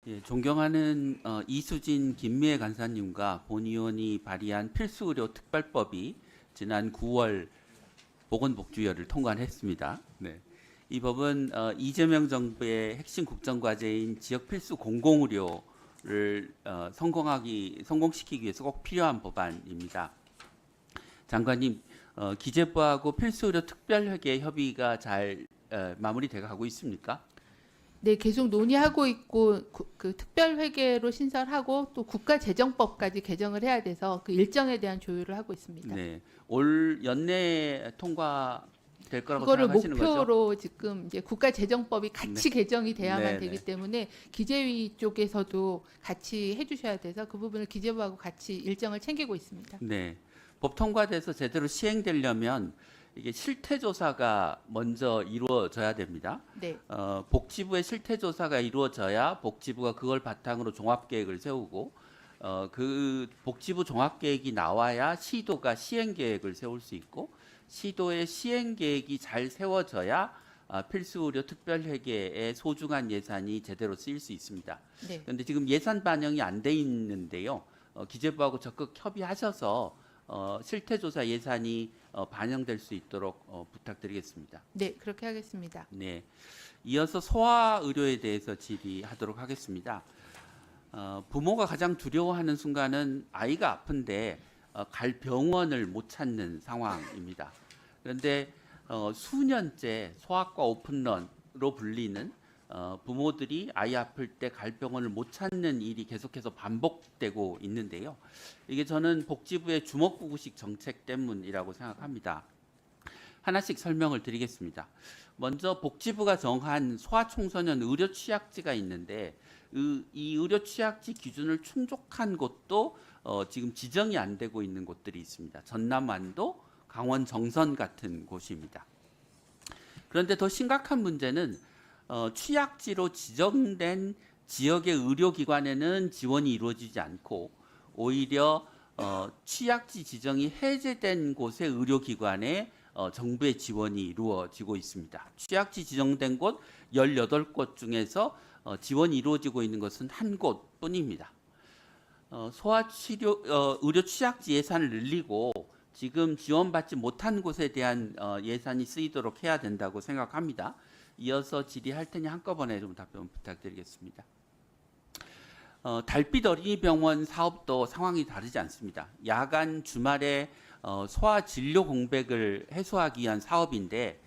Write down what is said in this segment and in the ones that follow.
예, 존경하는 이수진 김미애 간사님과 본 의원이 발의한 필수의료 특별법이 지난 9월 보건복지위를 통과했습니다. 네. 이 법은 이재명 정부의 핵심 국정과제인 지역 필수 공공의료를 성공시키기 위해서 꼭 필요한 법안입니다. 장관님, 기재부하고 필수의료 특별회계 협의가 잘 마무리돼 가고 있습니까? 네, 계속 논의하고 있고 그 특별회계로 신설하고 또 국가재정법까지 개정을 해야 돼서 그 일정에 대한 조율을 하고 있습니다. 네, 올 연내에 통과될 거라고 그거를 생각하시는 거죠? 목표로 지금 이제 국가재정법이 같이 개정이 돼야만 네, 되기 네. 때문에 기재위 쪽에서도 같이 해주셔야 돼서 그 부분을 기재부하고 같이 일정을 챙기고 있습니다. 네, 법 통과돼서 제대로 시행되려면 이게 실태조사가 먼저 이루어져야 됩니다. 네, 복지부의 실태조사가 이루어져야 복지부가 그걸 바탕으로 종합계획을 세우고 그 복지부 종합계획이 나와야 시도가 시행계획을 세울 수 있고 시도의 시행계획이 잘 세워져야 필수의료 특별회계의 소중한 예산이 제대로 쓰일 수 있습니다. 네, 그런데 지금 예산 반영이 안 돼 있는데요. 기재부하고 적극 협의하셔서 실태조사 예산이 반영될 수 있도록 부탁드리겠습니다. 네, 그렇게 하겠습니다. 네, 이어서 소아의료에 대해서 질의하도록 하겠습니다. 부모가 가장 두려워하는 순간은 아이가 아픈데 갈 병원을 못 찾는 상황입니다. 그런데 수년째 소아과 오픈런으로 불리는 부모들이 아이 아플 때 갈 병원을 못 찾는 일이 계속해서 반복되고 있는데요. 이게 저는 복지부의 주먹구구식 정책 때문이라고 생각합니다. 하나씩 설명을 드리겠습니다. 먼저 복지부가 정한 소아청소년 의료 취약지가 있는데 이 의료 취약지 기준을 충족한 곳도 지금 지정이 안 되고 있는 곳들이 있습니다. 전남 완도, 강원 정선 같은 곳입니다. 그런데 더 심각한 문제는 취약지로 지정된 지역의 의료기관에는 지원이 이루어지지 않고 오히려 취약지 지정이 해제된 곳의 의료기관에 정부의 지원이 이루어지고 있습니다. 취약지 지정된 곳 18곳 중에서 지원이 이루어지고 있는 것은 한 곳뿐입니다. 소아치료 의료 취약지 예산을 늘리고 지금 지원받지 못한 곳에 대한 예산이 쓰이도록 해야 된다고 생각합니다. 이어서 질의할 테니 한꺼번에 좀 답변 부탁드리겠습니다. 달빛 어린이병원 사업도 상황이 다르지 않습니다. 야간 주말에 소아 진료 공백을 해소하기 위한 사업인데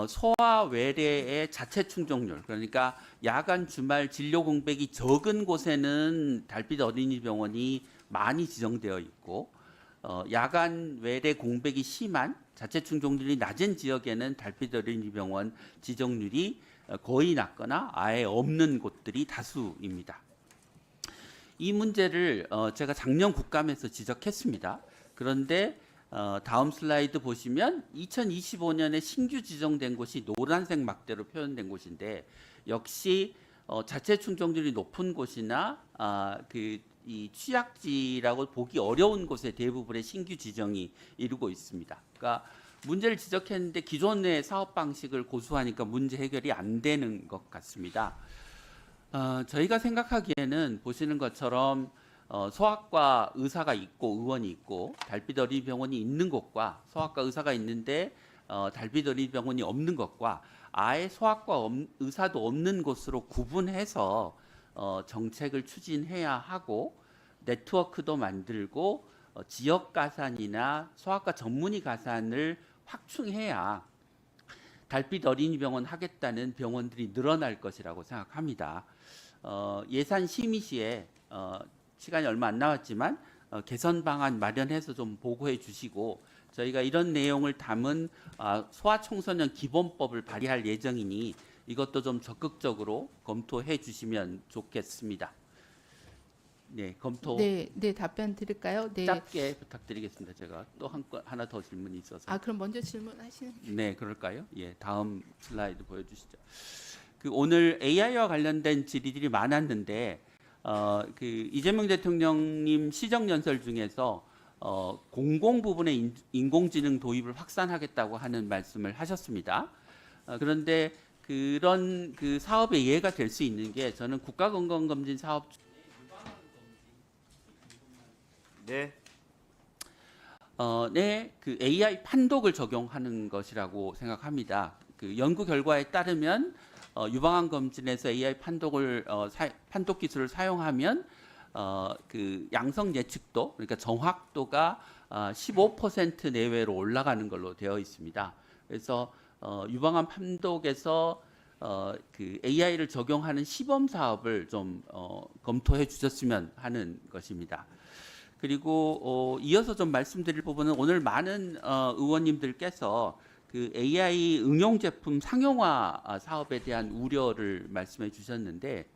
소아 외래의 자체 충족률, 그러니까 야간 주말 진료 공백이 적은 곳에는 달빛 어린이병원이 많이 지정되어 있고 야간 외래 공백이 심한 자체 충족률이 낮은 지역에는 달빛 어린이병원 지정률이 거의 낮거나 아예 없는 곳들이 다수입니다. 이 문제를 제가 작년 국감에서 지적했습니다. 그런데 다음 슬라이드 보시면 2025년에 신규 지정된 곳이 노란색 막대로 표현된 곳인데 역시 자체 충족률이 높은 곳이나 이 취약지라고 보기 어려운 곳에 대부분의 신규 지정이 이루고 있습니다. 그러니까 문제를 지적했는데 기존의 사업 방식을 고수하니까 문제 해결이 안 되는 것 같습니다. 저희가 생각하기에는 보시는 것처럼 소아과 의사가 있고 의원이 있고 달빛 어린이병원이 있는 곳과 소아과 의사가 있는데 달빛 어린이병원이 없는 것과 아예 소아과 의사도 없는 곳으로 구분해서 정책을 추진해야 하고 네트워크도 만들고 지역 가산이나 소아과 전문의 가산을 확충해야 달빛 어린이병원 하겠다는 병원들이 늘어날 것이라고 생각합니다. 예산 심의 시에 시간이 얼마 안 남았지만 개선 방안 마련해서 좀 보고해 주시고 저희가 이런 내용을 담은 소아청소년 기본법을 발의할 예정이니 이것도 좀 적극적으로 검토해 주시면 좋겠습니다. 네, 검토. 네, 네, 답변 드릴까요? 네. 짧게 부탁드리겠습니다. 제가 또 하나 더 질문이 있어서. 그럼 먼저 질문하시는. 네, 그럴까요? 예, 다음 슬라이드 보여주시죠. 오늘 AI와 관련된 질의들이 많았는데 이재명 대통령님 시정연설 중에서 공공 부분의 인공지능 도입을 확산하겠다고 하는 말씀을 하셨습니다. 그런데 그런 그 사업의 예가 될 수 있는 게 저는 국가건강검진 사업 네. 네, 그 AI 판독을 적용하는 것이라고 생각합니다. 그 연구 결과에 따르면 유방암 검진에서 AI 판독을 판독 기술을 사용하면 그 양성 예측도 그러니까 정확도가 15% 내외로 올라가는 걸로 되어 있습니다. 그래서 유방암 판독에서 그 AI를 적용하는 시범 사업을 좀 검토해 주셨으면 하는 것입니다. 그리고 이어서 좀 말씀드릴 부분은 오늘 많은 의원님들께서 그 AI 응용 제품 상용화 사업에 대한 우려를 말씀해 주셨는데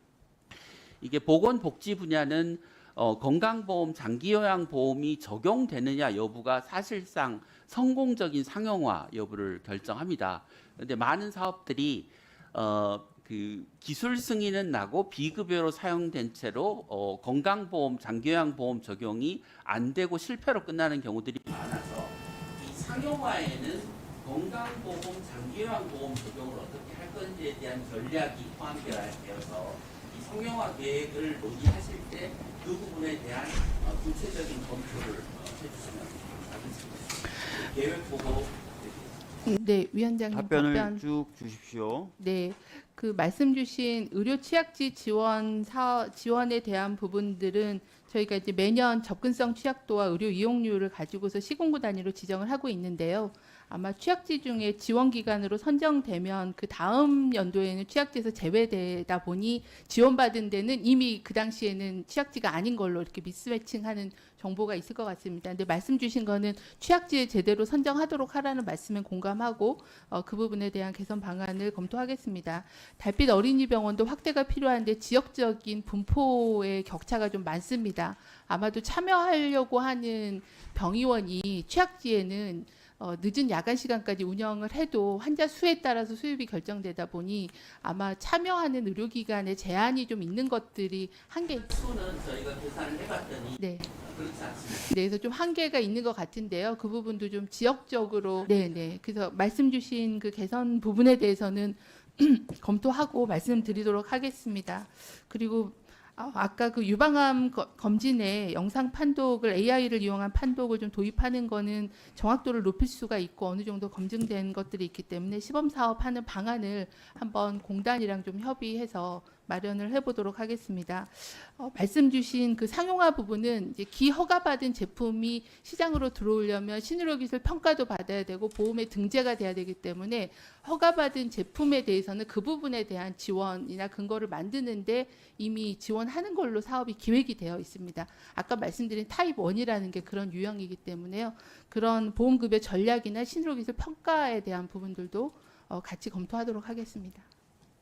이게 보건복지 분야는 건강보험, 장기요양보험이 적용되느냐 여부가 사실상 성공적인 상용화 여부를 결정합니다. 그런데 많은 사업들이 그 기술 승인은 나고 비급여로 사용된 채로 건강보험, 장기요양보험 적용이 안 되고 실패로 끝나는 경우들이 많아서 이 상용화에는 건강보험, 장기요양보험 적용을 어떻게 할 건지에 대한 전략이 포함되어서 이 상용화 계획을 논의하실 때 그 부분에 대한 구체적인 검토를 해주시면 감사하겠습니다. 계획 보고. 네, 위원장님 답변을 답변. 쭉 주십시오. 네, 그 말씀 주신 의료 취약지 지원에 대한 부분들은 저희가 이제 매년 접근성 취약도와 의료 이용률을 가지고서 시군구 단위로 지정을 하고 있는데요. 아마 취약지 중에 지원 기관으로 선정되면 그 다음 연도에는 취약지에서 제외되다 보니 지원받은 데는 이미 그 당시에는 취약지가 아닌 걸로 이렇게 미스매칭하는 정보가 있을 것 같습니다. 근데 말씀 주신 거는 취약지에 제대로 선정하도록 하라는 말씀에 공감하고 그 부분에 대한 개선 방안을 검토하겠습니다. 달빛 어린이병원도 확대가 필요한데 지역적인 분포의 격차가 좀 많습니다. 아마도 참여하려고 하는 병의원이 취약지에는 늦은 야간 시간까지 운영을 해도 환자 수에 따라서 수입이 결정되다 보니 아마 참여하는 의료기관에 제한이 좀 있는 것들이 수는 저희가 계산을 해봤더니 네. 그렇지 않습니다. 네, 그래서 좀 한계가 있는 것 같은데요. 그 부분도 좀 지역적으로 네. 그래서 말씀 주신 그 개선 부분에 대해서는 검토하고 말씀드리도록 하겠습니다. 그리고 아까 그 유방암 검진에 영상 판독을 AI를 이용한 판독을 좀 도입하는 거는 정확도를 높일 수가 있고 어느 정도 검증된 것들이 있기 때문에 시범 사업하는 방안을 한번 공단이랑 좀 협의해서 마련을 해보도록 하겠습니다. 말씀 주신 그 상용화 부분은 이제 기허가받은 제품이 시장으로 들어오려면 신의료기술 평가도 받아야 되고 보험에 등재가 돼야 되기 때문에 허가받은 제품에 대해서는 그 부분에 대한 지원이나 근거를 만드는데 이미 지원하는 걸로 사업이 기획이 되어 있습니다. 아까 말씀드린 타입 1이라는 게 그런 유형이기 때문에요. 그런 보험급여 전략이나 신의료기술 평가에 대한 부분들도 같이 검토하도록 하겠습니다.